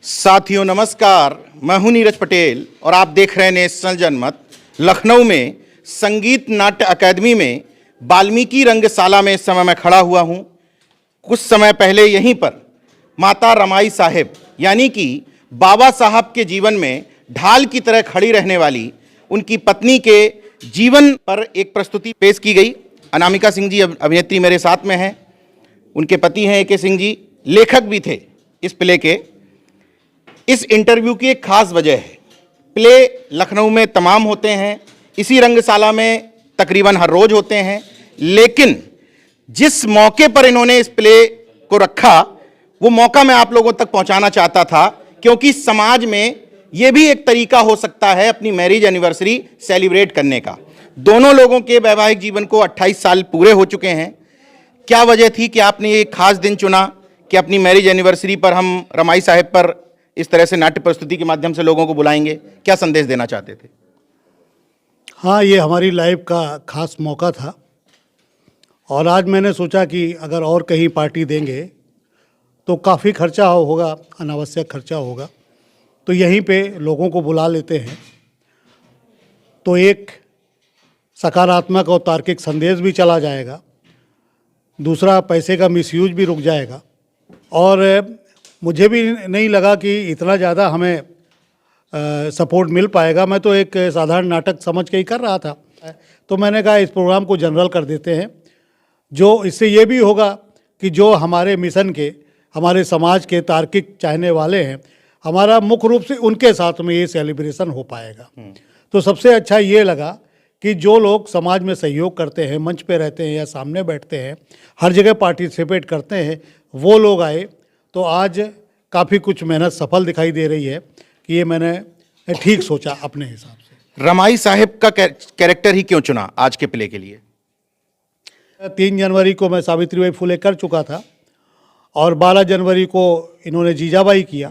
साथियों नमस्कार, मैं हूं नीरज पटेल और आप देख रहे हैं नेशनल जनमत। लखनऊ में संगीत नाट्य अकादमी में वाल्मीकि रंगशाला में इस समय मैं खड़ा हुआ हूं। कुछ समय पहले यहीं पर माता रमाई साहेब यानी कि बाबा साहब के जीवन में ढाल की तरह खड़ी रहने वाली उनकी पत्नी के जीवन पर एक प्रस्तुति पेश की गई। अनामिका सिंह जी अभिनेत्री मेरे साथ में हैं, उनके पति हैं ए.के. सिंह जी, लेखक भी थे इस प्ले के। इस इंटरव्यू की एक खास वजह है, प्ले लखनऊ में तमाम होते हैं, इसी रंगशाला में तकरीबन हर रोज होते हैं, लेकिन जिस मौके पर इन्होंने इस प्ले को रखा वो मौका मैं आप लोगों तक पहुंचाना चाहता था, क्योंकि समाज में यह भी एक तरीका हो सकता है अपनी मैरिज एनिवर्सरी सेलिब्रेट करने का। दोनों लोगों के वैवाहिक जीवन को 28 साल पूरे हो चुके हैं। क्या वजह थी कि आपने ये खास दिन चुना कि अपनी मैरिज एनिवर्सरी पर हम रमाई साहेब पर इस तरह से नाट्य प्रस्तुति के माध्यम से लोगों को बुलाएंगे? क्या संदेश देना चाहते थे? हाँ, ये हमारी लाइफ का खास मौका था और आज मैंने सोचा कि अगर और कहीं पार्टी देंगे तो काफ़ी खर्चा होगा, अनावश्यक खर्चा होगा, तो यहीं पे लोगों को बुला लेते हैं तो एक सकारात्मक और तार्किक संदेश भी चला जाएगा, दूसरा पैसे का मिसयूज भी रुक जाएगा। और मुझे भी नहीं लगा कि इतना ज़्यादा हमें सपोर्ट मिल पाएगा। मैं तो एक साधारण नाटक समझ के ही कर रहा था, तो मैंने कहा इस प्रोग्राम को जनरल कर देते हैं, जो इससे ये भी होगा कि जो हमारे मिशन के, हमारे समाज के तार्किक चाहने वाले हैं, हमारा मुख्य रूप से उनके साथ में ये सेलिब्रेशन हो पाएगा। तो सबसे अच्छा ये लगा कि जो लोग समाज में सहयोग करते हैं, मंच पे रहते हैं या सामने बैठते हैं, हर जगह पार्टिसिपेट करते हैं, वो लोग आए। तो आज काफ़ी कुछ मेहनत सफल दिखाई दे रही है कि ये मैंने ठीक सोचा अपने हिसाब से। रमाई साहेब का कैरेक्टर ही क्यों चुना आज के प्ले के लिए? 3 जनवरी को मैं सावित्रीबाई फुले कर चुका था और 12 जनवरी को इन्होंने जीजाबाई किया,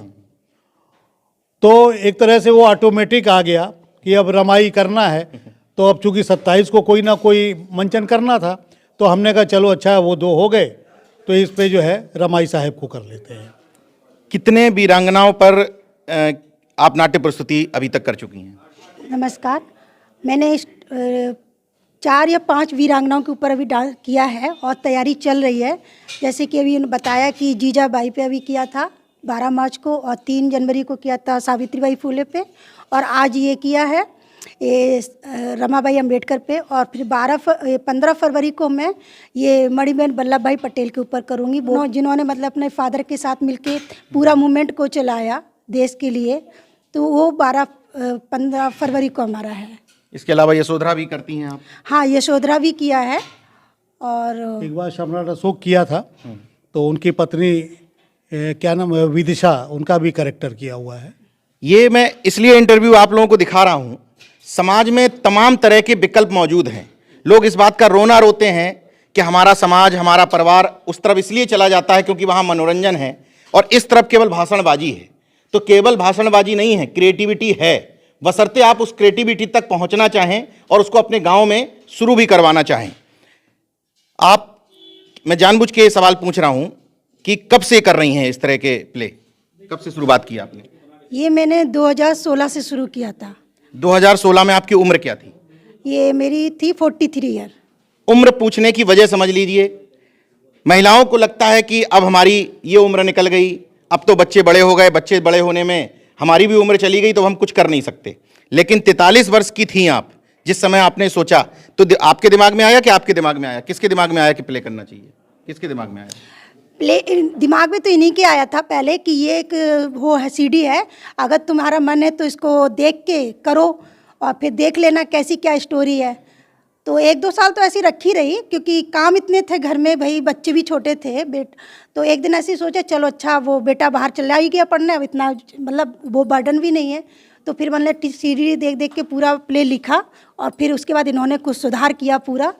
तो एक तरह से वो ऑटोमेटिक आ गया कि अब रमाई करना है। तो अब चूँकि 27 को कोई ना कोई मंचन करना था, तो हमने कहा चलो अच्छा वो 2 हो गए, तो इस पे जो है रमाई साहेब को कर लेते हैं। कितने वीरांगनाओं पर आप नाट्य प्रस्तुति अभी तक कर चुकी हैं? नमस्कार, मैंने 4 या 5 वीरांगनाओं के ऊपर अभी डांस किया है और तैयारी चल रही है। जैसे कि अभी बताया कि जीजाबाई पे अभी किया था 12 मार्च को, और 3 जनवरी को किया था सावित्रीबाई फुले पे, और आज ये किया है ये रमाबाई अंबेडकर पे, और फिर 15 फरवरी को मैं ये मणिबेन वल्लभ भाई पटेल के ऊपर करूँगी, वो जिन्होंने मतलब अपने फादर के साथ मिलके पूरा मूवमेंट को चलाया देश के लिए। तो वो 15 फरवरी को हमारा है। इसके अलावा यशोधरा भी करती हैं आप? हाँ, यशोधरा भी किया है, और एक बार सम्राट अशोक किया था, तो उनकी पत्नी क्या नाम है, विदिशा, उनका भी कैरेक्टर किया हुआ है। ये मैं इसलिए इंटरव्यू आप लोगों को दिखा रहा हूँ, समाज में तमाम तरह के विकल्प मौजूद हैं। लोग इस बात का रोना रोते हैं कि हमारा समाज, हमारा परिवार उस तरफ इसलिए चला जाता है क्योंकि वहाँ मनोरंजन है, और इस तरफ केवल भाषणबाजी है। तो केवल भाषणबाजी नहीं है, क्रिएटिविटी है, बशर्ते आप उस क्रिएटिविटी तक पहुँचना चाहें और उसको अपने गाँव में शुरू भी करवाना चाहें। मैं जानबूझ के सवाल पूछ रहा हूँ कि कब से कर रही हैं इस तरह के प्ले? कब से शुरुआत की आपने? ये मैंने 2016 से शुरू किया था। 2016 में आपकी उम्र क्या थी? ये मेरी थी 43 ईयर। उम्र पूछने की वजह समझ लीजिए, महिलाओं को लगता है कि अब हमारी ये उम्र निकल गई, अब तो बच्चे बड़े हो गए, बच्चे बड़े होने में हमारी भी उम्र चली गई, तो हम कुछ कर नहीं सकते। लेकिन 43 वर्ष की थी आप जिस समय आपने सोचा, तो आपके दिमाग में आया कि आपके दिमाग में आया, किसके दिमाग में आया कि प्ले करना चाहिए? किसके दिमाग में आया? प्ले दिमाग में तो इन्हीं के आया था पहले कि ये एक वो है सीडी है, अगर तुम्हारा मन है तो इसको देख के करो और फिर देख लेना कैसी क्या स्टोरी है। तो 1-2 साल तो ऐसी रखी रही, क्योंकि काम इतने थे घर में, भाई बच्चे भी छोटे थे तो एक दिन ऐसे सोचा चलो अच्छा वो बेटा बाहर चला ही गया पढ़ने, अब इतना मतलब वो बर्डन भी नहीं है, तो फिर मैंने सीडी देख देख के पूरा प्ले लिखा, और फिर उसके बाद इन्होंने कुछ सुधार किया पूरा,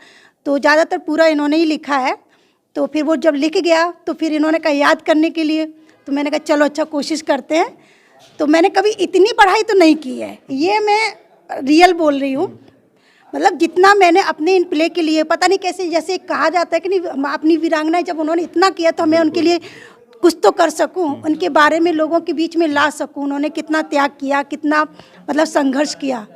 तो ज़्यादातर पूरा इन्होंने ही लिखा है। तो फिर वो जब लिख गया तो फिर इन्होंने कहा याद करने के लिए, तो मैंने कहा चलो अच्छा कोशिश करते हैं। तो मैंने कभी इतनी पढ़ाई तो नहीं की है, ये मैं रियल बोल रही हूँ, मतलब जितना मैंने अपने इन प्ले के लिए, पता नहीं कैसे, जैसे कहा जाता है कि नहीं, अपनी वीरांगनाएं जब उन्होंने इतना किया तो मैं उनके लिए कुछ तो कर सकूं, उनके बारे में लोगों के बीच में ला सकूं। उन्होंने कितना त्याग किया, कितना मतलब संघर्ष किया।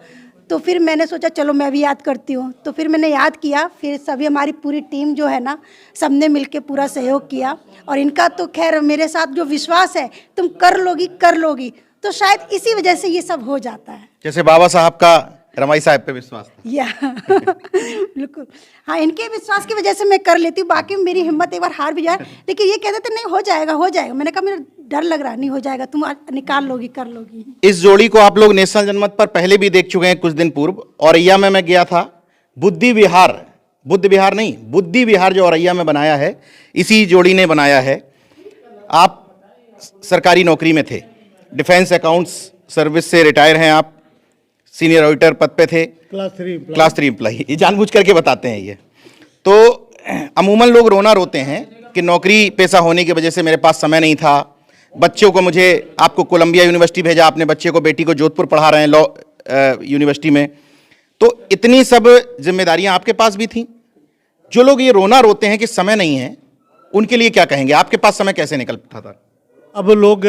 तो फिर मैंने सोचा चलो मैं भी याद करती हूँ। तो फिर मैंने याद किया, फिर सभी हमारी पूरी टीम जो है ना, सबने मिलके पूरा सहयोग किया। और इनका तो खैर मेरे साथ जो विश्वास है, तुम कर लोगी, तो शायद इसी वजह से ये सब हो जाता है। जैसे बाबा साहब का रमाई साहब पे विश्वास था। या बिल्कुल, हाँ, इनके विश्वास की वजह से मैं कर लेती हूँ। बाकी मेरी हिम्मत एक बार हार भी जाए, लेकिन ये कहते थे नहीं हो जाएगा। मैंने कहा मेरा डर लग रहा, नहीं हो जाएगा, तुम निकाल लोगी, कर लोगी। इस जोड़ी को आप लोग नेशनल जनमत पर पहले भी देख चुके हैं कुछ दिन पूर्व। औरैया में मैं गया था, बुद्धि विहार जो औरैया में बनाया है, इसी जोड़ी ने बनाया है। आप सरकारी नौकरी में थे, डिफेंस अकाउंट्स सर्विस से रिटायर हैं आप, सीनियर ऑडिटर पद पे थे, क्लास 3 एम्प्लॉई। ये जानबूझ करके बताते हैं ये। तो अमूमन लोग रोना रोते हैं कि नौकरी पेशा होने की वजह से मेरे पास समय नहीं था, बच्चों को मुझे, आपको कोलंबिया यूनिवर्सिटी भेजा, आपने बच्चे को, बेटी को जोधपुर पढ़ा रहे हैं लॉ यूनिवर्सिटी में, तो इतनी सब जिम्मेदारियां आपके पास भी थी। जो लोग ये रोना रोते हैं कि समय नहीं है, उनके लिए क्या कहेंगे? आपके पास समय कैसे निकलता था? अब लोग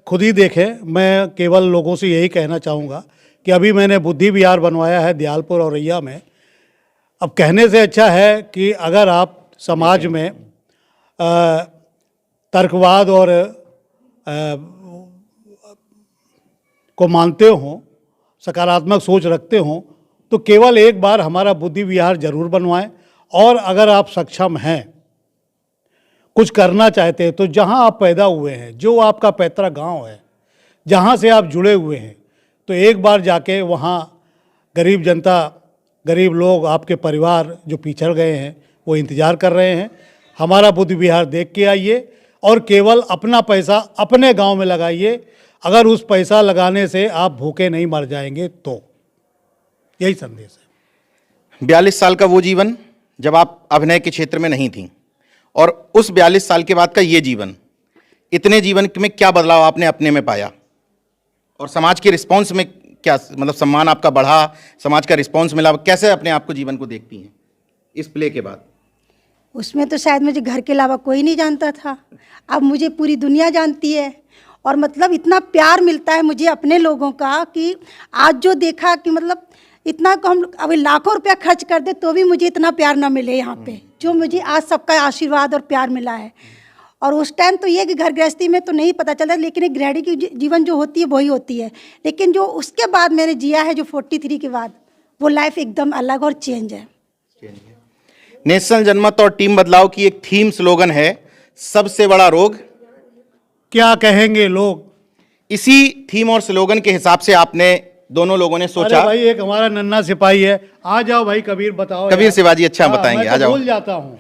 खुद ही देखें। मैं केवल लोगों से यही कहना चाहूँगा कि अभी मैंने बुद्धि विहार बनवाया है दयालपुर औरैया में। अब कहने से अच्छा है कि अगर आप समाज में तर्कवाद और को मानते हो, सकारात्मक सोच रखते हो, तो केवल एक बार हमारा बुद्धि विहार जरूर बनवाएं। और अगर आप सक्षम हैं, कुछ करना चाहते हैं, तो जहां आप पैदा हुए हैं, जो आपका पैतृक गांव है, जहां से आप जुड़े हुए हैं, तो एक बार जाके वहाँ गरीब जनता, गरीब लोग, आपके परिवार जो पिछड़ गए हैं, वो इंतज़ार कर रहे हैं। हमारा बुद्धि विहार देख के आइए और केवल अपना पैसा अपने गांव में लगाइए। अगर उस पैसा लगाने से आप भूखे नहीं मर जाएंगे, तो यही संदेश है। 42 साल का वो जीवन जब आप अभिनय के क्षेत्र में नहीं थी, और उस 42 साल के बाद का ये जीवन, इतने जीवन में क्या बदलाव आपने अपने में पाया? और समाज के रिस्पॉन्स में क्या, मतलब सम्मान आपका बढ़ा, समाज का रिस्पॉन्स मिला, कैसे अपने आप को, जीवन को देखती हैं इस प्ले के बाद? उसमें तो शायद मुझे घर के अलावा कोई नहीं जानता था, अब मुझे पूरी दुनिया जानती है। और मतलब इतना प्यार मिलता है मुझे अपने लोगों का कि आज जो देखा कि मतलब इतना को हम अभी लाखों रुपया खर्च कर दे तो भी मुझे इतना प्यार ना मिले यहाँ पे, जो मुझे आज सबका आशीर्वाद और प्यार मिला है। और उस टाइम तो ये कि घर गृहस्थी में तो नहीं पता चलता, लेकिन एक गृहिणी की जीवन जो होती है वही होती है। लेकिन जो उसके बाद मैंने जिया है, जो 43 के बाद, वो लाइफ एकदम अलग और चेंज है। नेशनल जनमत और टीम बदलाव की एक थीम स्लोगन है, सबसे बड़ा रोग क्या कहेंगे लोग। इसी थीम और स्लोगन के हिसाब से आपने दोनों लोगों ने सोचा। अरे भाई, एक हमारा नन्हा सिपाही है, आ जाओ भाई कबीर, बताओ। कबीर शिवाजी, अच्छा बताएंगे, आ जाओ। भूल जाता हूँ।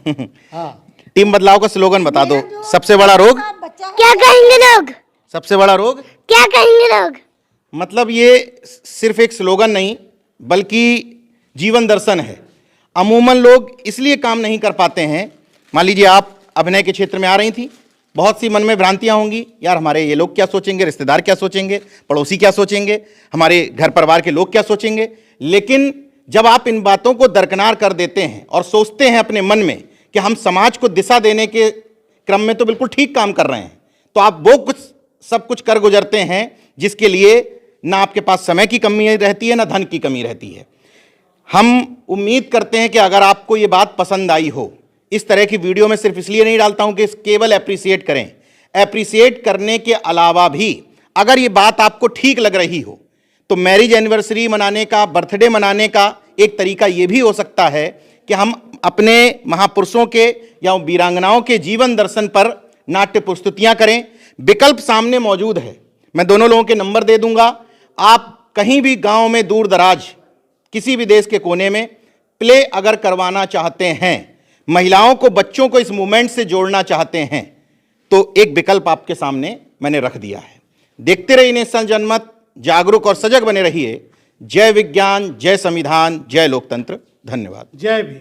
हाँ, टीम बदलाव का स्लोगन बता दो। सबसे बड़ा रोग क्या कहेंगे लोग, सबसे बड़ा रोग क्या कहेंगे लोग। मतलब ये सिर्फ एक स्लोगन नहीं, बल्कि जीवन दर्शन है। अमूमन लोग इसलिए काम नहीं कर पाते हैं, मान लीजिए आप अभिनय के क्षेत्र में आ रही थी, बहुत सी मन में भ्रांतियां होंगी, यार हमारे ये लोग क्या सोचेंगे, रिश्तेदार क्या सोचेंगे, पड़ोसी क्या सोचेंगे, हमारे घर परिवार के लोग क्या सोचेंगे। लेकिन जब आप इन बातों को दरकिनार कर देते हैं और सोचते हैं अपने मन में कि हम समाज को दिशा देने के क्रम में तो बिल्कुल ठीक काम कर रहे हैं, तो आप वो सब कुछ कर गुजरते हैं जिसके लिए ना आपके पास समय की कमी रहती है, ना धन की कमी रहती है। हम उम्मीद करते हैं कि अगर आपको ये बात पसंद आई हो, इस तरह की वीडियो में सिर्फ इसलिए नहीं डालता हूं कि केवल एप्रिसिएट करें, एप्रिसिएट करने के अलावा भी अगर ये बात आपको ठीक लग रही हो, तो मैरिज एनिवर्सरी मनाने का, बर्थडे मनाने का एक तरीका ये भी हो सकता है कि हम अपने महापुरुषों के या वीरांगनाओं के जीवन दर्शन पर नाट्य प्रस्तुतियां करें। विकल्प सामने मौजूद है, मैं दोनों लोगों के नंबर दे दूंगा। आप कहीं भी गांव में, दूर दराज किसी भी देश के कोने में प्ले अगर करवाना चाहते हैं, महिलाओं को, बच्चों को इस मूवमेंट से जोड़ना चाहते हैं, तो एक विकल्प आपके सामने मैंने रख दिया है। देखते रहिए नेशनल जनमत, जागरूक और सजग बने रहिए। जय विज्ञान, जय संविधान, जय लोकतंत्र। धन्यवाद। जय भीम।